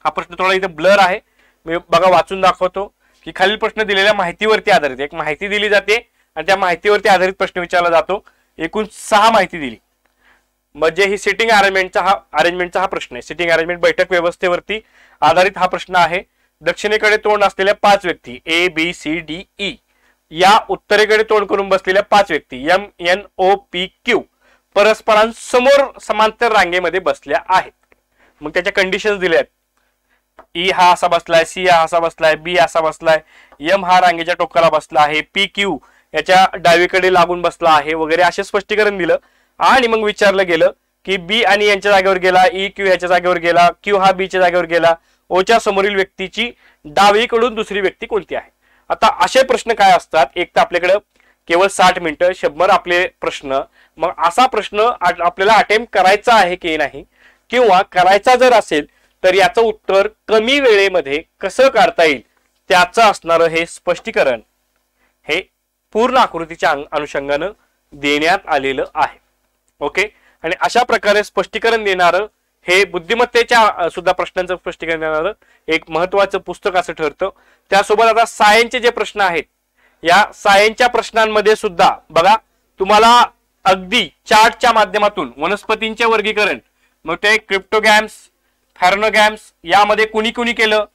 हा प्रश्न थोडा इथे ब्लर आहे, मी बघा वाचून दाखवतो की खालील प्रश्न दिलेल्या माहितीवरती आधारित, एक माहिती दिली जाते आणि त्या माहितीवरती आधारित प्रश्न विचारला जातो। एकूण 6 माहिती दिली, म्हणजे ही सिटिंग अरेंजमेंटचा हा प्रश्न आहे। सिटिंग अरेंजमेंट बैठक व्यवस्थेवरती आधारित हा प्रश्न आहे। दक्षिणेकडे तोंड असलेल्या 5 व्यक्ती ABCDE या उत्तरेकडे तोंड करून बसलेल्या 5 व्यक्ती MNOPQ परस्परांसमोर समांतर रांगेमध्ये बसल्या आहेत। मग त्याच्या कंडिशन्स दिल्या आहेत। E हा असा बसलाय, C हा असा बसलाय, B असा बसलाय, M हा रांगेच्या टोकाला बसला आहे, PQ याच्या डावीकडे लागून बसला आहे वगैरे असे स्पष्टीकरण दिलं। आणि मग विचारलं गेलं की B आणि यांच्या जागेवर गेला, EQ याच्या जागेवर गेला, Q हा B च्या जागेवर गेला, O च्या समोरील व्यक्तीची डावीकडून दुसरी व्यक्ती कोणती आहे। आता असे प्रश्न काय असतात, एक तर आपल्याकडे केवळ 60 मिनिटं 100 आपले प्रश्न, मग असा प्रश्न आपल्याला अटेम्प्ट करायचा आहे की नाही किंवा करायचा जर असेल तर याचं उत्तर कमी वेळेमध्ये कसं काढता येईल त्याचं असणारं हे स्पष्टीकरण हे पूर्ण आकृतीच्या अनुषंगानं देण्यात आलेलं आहे। ओके, आणि अशा प्रकारे स्पष्टीकरण देणारं हे बुद्धिमत्तेच्या सुद्धा प्रश्नांचं स्पष्टीकरण देणारं एक महत्वाचं पुस्तक असं ठरतं। त्यासोबत आता सायन्सचे जे प्रश्न आहेत या सायन्सच्या प्रश्नांमध्ये सुद्धा बघा तुम्हाला अगदी चार्टच्या माध्यमातून वनस्पतींचे वर्गीकरण, मग ते क्रिप्टोगॅम्स, फॅरनोगॅम्स यामध्ये कुणी कुणी केलं,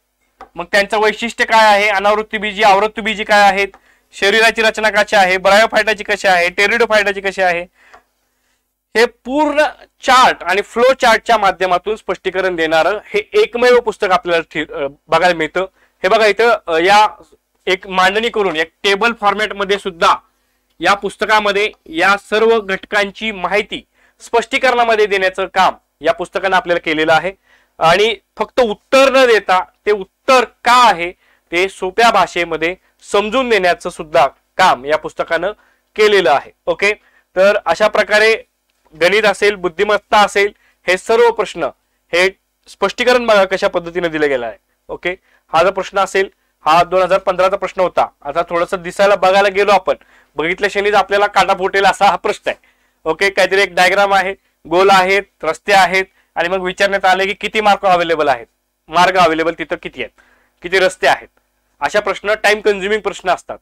मग त्यांचं वैशिष्ट्य काय आहे, अनावृत्ती बीजी आवृत्ती बीजी काय आहेत, शरीराची रचना कशी आहे, ब्रायोफायटाची कशी आहे, टेरिडोफायटाची कशी आहे, हे पूर्ण चार्ट आणि फ्लो चार्टच्या माध्यमातून स्पष्टीकरण देणारं हे एकमेव पुस्तक आपल्याला बघायला मिळतं। हे बघा इथं या एक मांडणी करून एक टेबल फॉर्मॅट मध्ये सुद्धा या पुस्तकामध्ये या सर्व घटकांची माहिती स्पष्टीकरणामध्ये देण्याचं काम या पुस्तकाने आपल्याला केलेलं आहे। आणि फक्त उत्तर न देता ते उत्तर का आहे ते सोप्या भाषेमध्ये समजून देण्याचं सुद्धा काम या पुस्तकानं केलेलं आहे। ओके, तर अशा प्रकारे गणित असेल, बुद्धिमत्ता असेल, हे सर्व प्रश्न हे स्पष्टीकरण बघा कशा पद्धतीने दिले गेलं आहे। ओके, हा जो प्रश्न असेल हा 2015चा प्रश्न होता। आता थोडंसं दिसायला बघायला गेलो आपण, बघितल्या क्षणीच आपल्याला काटा फुटेल असा हा प्रश्न आहे। ओके, काहीतरी एक डायग्राम आहे, गोल आहेत, रस्ते आहेत आणि मग विचारण्यात आले की किती मार्ग अवेलेबल आहेत, मार्ग अवेलेबल तिथं किती आहेत, किती रस्ते आहेत, अशा प्रश्न टाइम कन्झ्युमिंग प्रश्न असतात।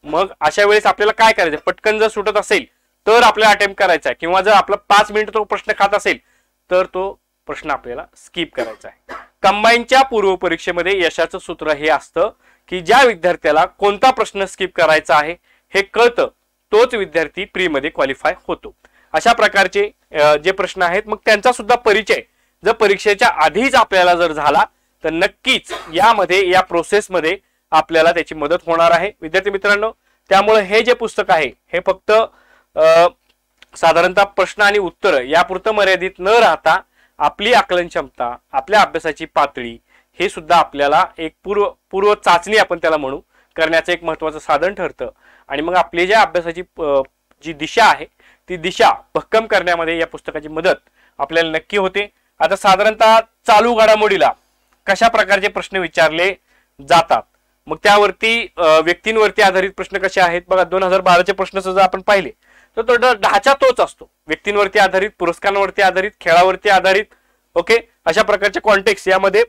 मग अशा वेळेस आपल्याला काय करायचं, पटकन जर सुटत असेल तर आपल्याला अटेम्प्ट करायचा आहे किंवा जर आपला 5 मिनिट तो प्रश्न खात असेल तर तो प्रश्न आपल्याला स्किप करायचा आहे। कंबाईनच्या पूर्व परीक्षेमध्ये यशाचं सूत्र हे असतं की ज्या विद्यार्थ्याला कोणता प्रश्न स्किप करायचा आहे हे कळतं तोच विद्यार्थी प्री मध्ये क्वालिफाय होतो। अशा प्रकारचे जे प्रश्न आहेत मग त्यांचा सुद्धा परिचय जर परीक्षेच्या आधीच आपल्याला जर झाला तर नक्कीच यामध्ये या प्रोसेसमध्ये आपल्याला त्याची मदत होणार आहे विद्यार्थी मित्रांनो। त्यामुळे हे जे पुस्तक आहे हे फक्त साधारणतः प्रश्न आणि उत्तर यापुरतं मर्यादित न राहता आपली आकलन क्षमता, आपल्या अभ्यासाची पातळी हे सुद्धा आपल्याला एक पूर्व चाचणी आपण त्याला म्हणू करण्याचं एक महत्त्वाचं साधन ठरतं। आणि मग आपली ज्या अभ्यासाची जी दिशा आहे ती दिशा भक्कम करण्यामध्ये या पुस्तकाची मदत आपल्याला नक्की होते। आता साधारणतः चालू घडामोडीला कशा प्रकारचे प्रश्न विचारले जातात, मग त्यावरती व्यक्तींवरती आधारित प्रश्न कसे आहेत बघा। 2012चे प्रश्न सुद्धा आपण पाहिले तर तो ढाचा तोच असतो, व्यक्तींवरती आधारित, पुरस्कारांवरती आधारित, खेळावरती आधारित। ओके, अशा प्रकारचे कॉन्टेक्स्ट यामध्ये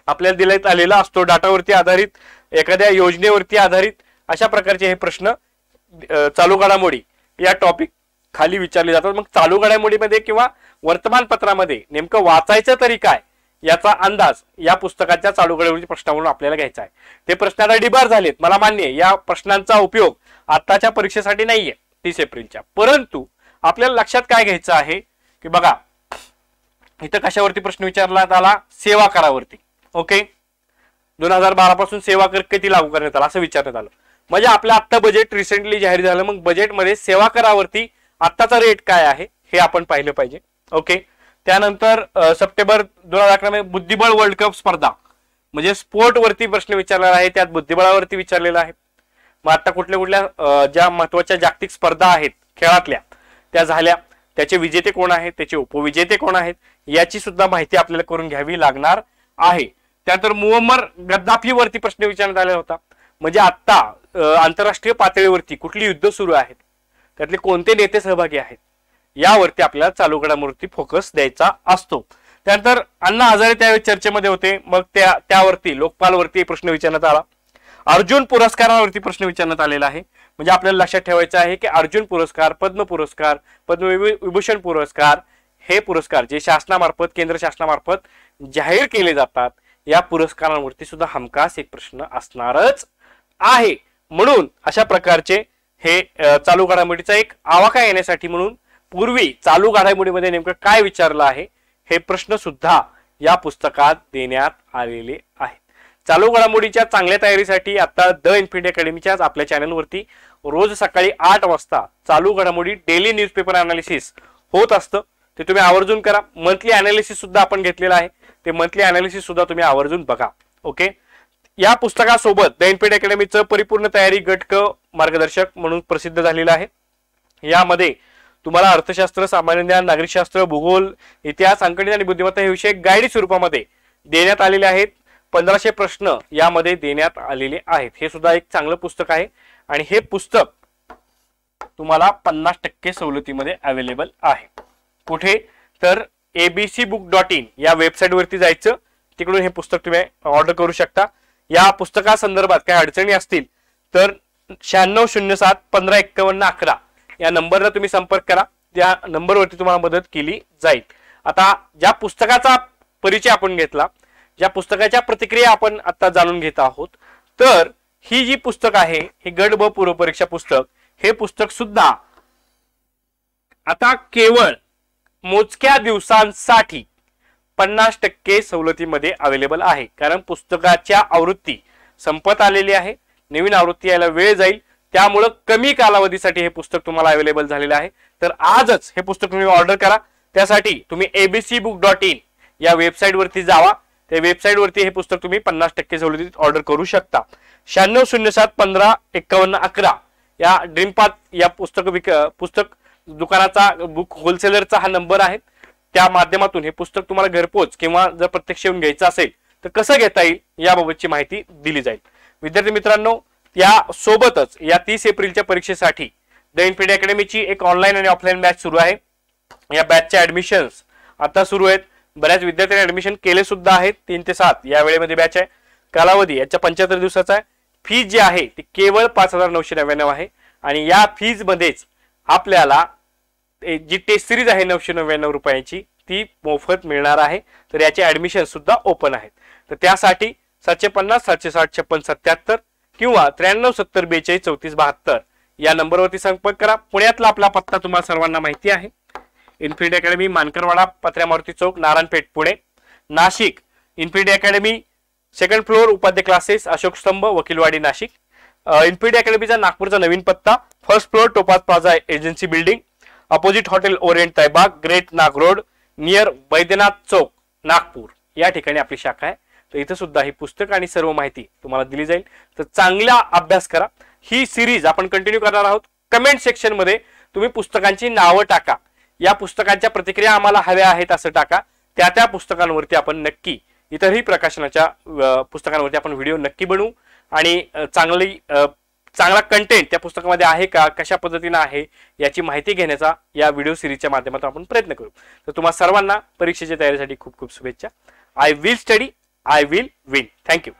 आपल्याला देण्यात आलेला असतो, डाटावरती आधारित, एखाद्या योजनेवरती आधारित अशा प्रकारचे हे प्रश्न चालू घडामोडी या टॉपिक खाली विचारले जातात. मग चालू घडामोडीमध्ये किंवा वर्तमानपत्रामध्ये नेमकं वाचायचं तरी काय याचा अंदाज या पुस्तकाच्या चालू घडामोडी प्रश्नावरून आपल्याला घ्यायचा आहे. ते प्रश्न आता डिबार झालेत, मला मान्य आहे, या प्रश्नांचा उपयोग आताच्या परीक्षेसाठी नाहीये 30 एप्रिलच्या. परंतु आपल्याला लक्षात काय घ्यायचं आहे की बघा इथं कशावरती प्रश्न विचारण्यात आला, सेवा करावरती. ओके, 2012 पासून सेवा कर किती लागू करण्यात आला असं विचारण्यात आलं. म्हणजे आपलं आत्ता बजेट रिसेंटली जाहीर झालं, मग बजेटमध्ये सेवा करावरती आत्ताचा रेट काय आहे हे आपण पाहिलं पाहिजे. ओके, त्यानंतर सप्टेंबर 2011 मध्ये बुद्धिबळ वर्ल्ड कप स्पर्धा म्हणजे स्पोर्ट वरती प्रश्न विचारलेला आहे, त्यात बुद्धिबळावरती विचारलेला आहे. मग आता कुठल्या ज्या महत्वाच्या जागतिक स्पर्धा आहेत खेळातल्या त्या झाल्या, त्याचे विजेते कोण आहेत, त्याचे उपविजेते कोण आहेत याची सुद्धा माहिती आपल्याला करून घ्यावी लागणार आहे. त्यानंतर मुअम्मर गद्दाफी वरती प्रश्न विचारण्यात आलेला होता, म्हणजे आता आंतरराष्ट्रीय पातळीवरती कुठली युद्ध सुरू आहेत, त्यातले कोणते नेते सहभागी आहेत यावरती आपल्याला चालू घडामोडीवरती फोकस द्यायचा असतो. त्यानंतर अण्णा हजारे त्यावेळी चर्चेमध्ये होते, मग त्यावरती लोकपालवरती प्रश्न विचारण्यात आला. अर्जुन पुरस्कारावरती प्रश्न विचारण्यात आलेला आहे. म्हणजे आपल्याला लक्षात ठेवायचं आहे की अर्जुन पुरस्कार, पद्म पुरस्कार, पद्मविभूषण पुरस्कार हे पुरस्कार जे शासनामार्फत, केंद्र शासनामार्फत जाहीर केले जातात, या पुरस्कारांवरती सुद्धा हमखास एक प्रश्न असणारच आहे. म्हणून अशा प्रकारचे हे चालू घडामोडीचा एक आवाका येण्यासाठी म्हणून पूर्वी चालू घडामोडीमध्ये नेमकं काय विचारलं आहे हे प्रश्न सुद्धा या पुस्तकात देण्यात आलेले आहेत. चालू घडामोडीच्या चांगल्या तयारीसाठी आता द इन्फिनिटी अकॅडमीच्याच आपल्या चॅनलवरती रोज सकाळी 8 वाजता चालू घडामोडी डेली न्यूजपेपर अनालिसिस होत असतं, ते तुम्ही आवर्जून करा. मंथली अनालिसिस सुद्धा आपण घेतलेला आहे, ते मंथली अनालिसिस सुद्धा तुम्ही आवर्जून बघा. ओके, या पुस्तकासोबत द इन्फिनिटी अकॅडमीचं परिपूर्ण तयारी गट क मार्गदर्शक म्हणून प्रसिद्ध झालेलं आहे. यामध्ये तुम्हाला अर्थशास्त्र, सामान्य ज्ञान, नागरिकशास्त्र, भूगोल, इतिहास, अंकगणित आणि बुद्धिमत्ता हे विषय गाईड स्वरूपामध्ये देण्यात आलेले आहेत. 1500 प्रश्न यामध्ये देण्यात आलेले आहेत. हे सुद्धा एक चांगलं पुस्तक आहे आणि हे पुस्तक तुम्हाला 50% सवलतीमध्ये अवेलेबल आहे. कुठे तर abcbook.in या वेबसाईट वरती जायचं, तिकडून हे पुस्तक तुम्ही ऑर्डर करू शकता. या पुस्तकासंदर्भात काही अडचणी असतील तर 9607 155111 या नंबरला तुम्ही संपर्क करा, त्या नंबरवरती तुम्हाला मदत केली जाईल. आता ज्या पुस्तकाचा परिचय आपण घेतला, ज्या पुस्तकाच्या प्रतिक्रिया आपण आता जाणून घेत आहोत, तर ही जी पुस्तक आहे हे गट ब पूर्व परीक्षा पुस्तक, हे पुस्तक सुद्धा आता केवळ मोजक्या दिवसांसाठी 50% सवलतीमध्ये अवेलेबल आहे. कारण पुस्तकाच्या आवृत्ती संपत आलेली आहे, नवीन आवृत्ती यायला वेळ जाईल, त्यामुळे कमी कालावधीसाठी हे पुस्तक तुम्हाला अवेलेबल झालेलं आहे. तर आजच हे पुस्तक तुम्ही ऑर्डर करा. त्यासाठी तुम्ही abcbook.in या वेबसाईट वरती जावा, त्या वेबसाईट वरती हे पुस्तक तुम्ही 50% सवलतीत ऑर्डर करू शकता. 9607 155111 या ड्रीमपाथ या पुस्तक दुकानाचा, बुक होलसेलरचा हा नंबर आहे. त्या माध्यमातून हे पुस्तक तुम्हाला घरपोच किंवा जर प्रत्यक्ष येऊन घ्यायचं असेल तर कसं घेता येईल याबाबतची माहिती दिली जाईल. विद्यार्थी मित्रांनो, या सोबतच या 30 एप्रिलच्या परीक्षेसाठी द इन्फिनिटी अकॅडमीची एक ऑनलाईन आणि ऑफलाईन बॅच सुरू आहे. या बॅचच्या ऍडमिशन्स आता सुरू आहेत. बऱ्याच विद्यार्थ्यांनी ऍडमिशन केले सुद्धा आहेत. 3 ते 7 या वेळेमध्ये बॅच आहे. कालावधी याच्या 75 दिवसाचा आहे. फीज जी आहे ती केवळ 5999 आहे आणि या फीज मध्येच आपल्याला जी टेस्ट सिरीज आहे 999 रुपयाची ती मोफत मिळणार आहे. तर याचे ऍडमिशन सुद्धा ओपन आहेत. तर त्यासाठी 750 760 56 77 किंवा 93 70 42 34 72 या नंबरवरती संपर्क करा. पुण्यातला आपला पत्ता तुम्हाला सर्वांना माहिती आहे. Infinity academy, Mankarwada, Patrya Maruti Chowk, Narayanpeth, Pune. Nashik infinity academy, 2nd floor, Upadhyay classes, Ashok Stambh, Vakilwadi, Nashik. Infinity अकॅडमीचा नागपूरचा नवीन पत्ता 1st floor, topaz plaza agency building, opposite hotel orient Taibagh, great Nag road, near Vaidyanath Chowk, Nagpur या ठिकाणी आपली शाखा आहे. तर इथं सुद्धा ही पुस्तक आणि सर्व माहिती तुम्हाला दिली जाईल. तर चांगला अभ्यास करा. ही सिरीज आपण कंटिन्यू करणार आहोत. कमेंट सेक्शन मध्ये तुम्ही पुस्तकांची नावं टाका, या पुस्तकांच्या प्रतिक्रिया आम्हाला हव्या आहेत असं टाका. त्या पुस्तकांवरती आपण नक्की, इतरही प्रकाशनाच्या पुस्तकांवरती आपण व्हिडिओ नक्की बनवू आणि चांगला कंटेंट त्या पुस्तकामध्ये आहे का, कशा पद्धतीने आहे याची माहिती घेण्याचा या व्हिडिओ सिरीजच्या माध्यमातून आपण प्रयत्न करू. तर तुम्हा सर्वांना परीक्षेच्या तयारीसाठी खूप खूप शुभेच्छा. I will study I will win. Thank you.